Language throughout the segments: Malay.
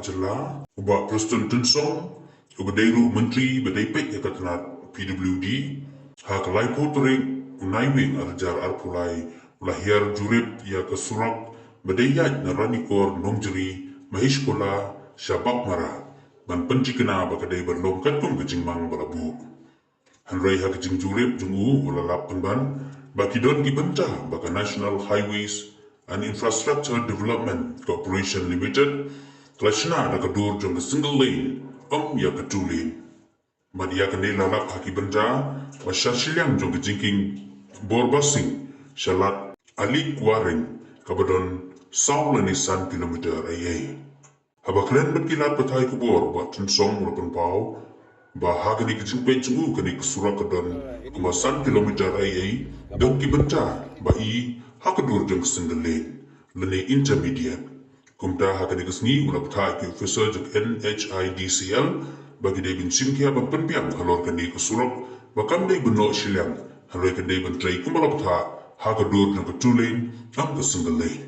jela ubah Preston Tunsong ubadairu menteri badaipek ekatanat PWD hak laipo tereng unaiwing arjar arpulai ulahir jurip ya kesurak badayat naranikor nomjeri mahishkola syabak mara ban pencikena bakadai berlongkat pun kejingmang balabu hanrai hak kejing jurip jungu ulalap penban baki don dibentah baka National Highways and Infrastructure Development Corporation Limited Klashna na kadur jong single lane ya ke two lane Madia kene lalap haki benda masyasilyang jong kejingking borbasing syalat alik waring kabadon saulanisan kilometer ayai habaklen berkilat petai kubor buat tensong mulapan pau bahaga ni kejingpen cungu kene kesurak kadon kemasan kilometer ayai dan kibenta bai hakadur jong single lane lene intermediate kumta hakani kesni ulap thai ke officer jong NHIDCL bagi day bin simkia ban penpiang halor kani kesurok bakam day beno silyang halor kani ban trai kumalap tha hakadur jong ketulin am ke single lane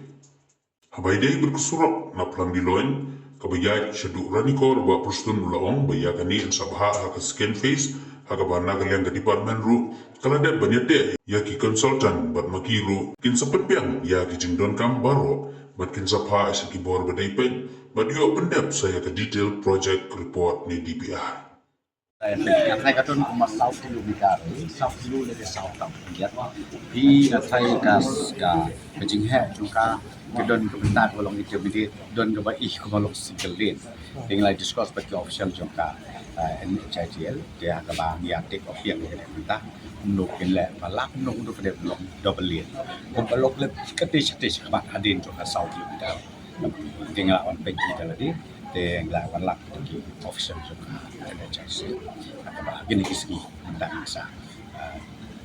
habai day berkesurok na plang diloin kabayat syadu ranikor ba prustun ulaong bayakani in sabha haka scan face haka bana kaliang ke department ru kalada banyate ya ki consultant bat makiru kin sapetpiang ya ki jingdon kam baro bat kin sapha asiki bor badaipen bat yo pendap saya ke detail project report ni DPR Saya kata nak South kilometer, South kilo le South tam. Lihat pi na saya kas ka kejing he nuka kedon ke bentar kolong intermediate don ke bai ke malok single lane. Dengan discuss bagi official jongka NHIDL dia ke bang ya take off yang ke bentar nuk le balak nuk untuk ke blok double lane. Kom balok le ketis ke mak hadin jongka South kilometer. Dengan on page tadi yang lawan lak di official juga ada jasa apa gini kisah tentang masa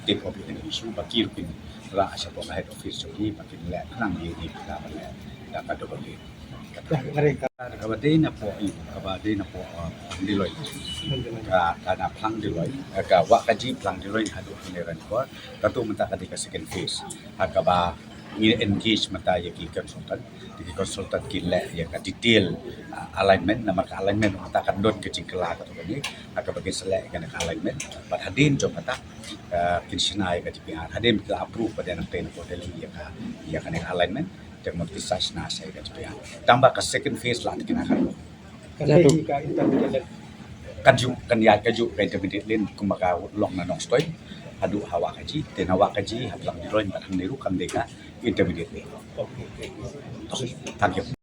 take off dengan isu bagi rupin lah siapa head office jadi bagi nilai nang di kita boleh dapat double ni kabadai na po diloi karena plang diloi ka wa kaji plang diloi hadu neran ko katu menta ketika second phase akaba engage mata ya ki consultant kile ya ka detail alignment nama ka alignment mata kan don ke cingkela ka to ni aka bagi selek kan alignment but hadin jo mata kinsinai ka DPR hadin ka approve pada nak ten ko ya kan alignment dan motivasi na saya ka DPR tambah ka second phase lah kena kan ka intermediate kan ya kaju ka intermediate lin kumaka long na nong stoy adu hawa kaji tenawa kaji hablang diroin batang niru kam deka intermediate. Okay. Thank you.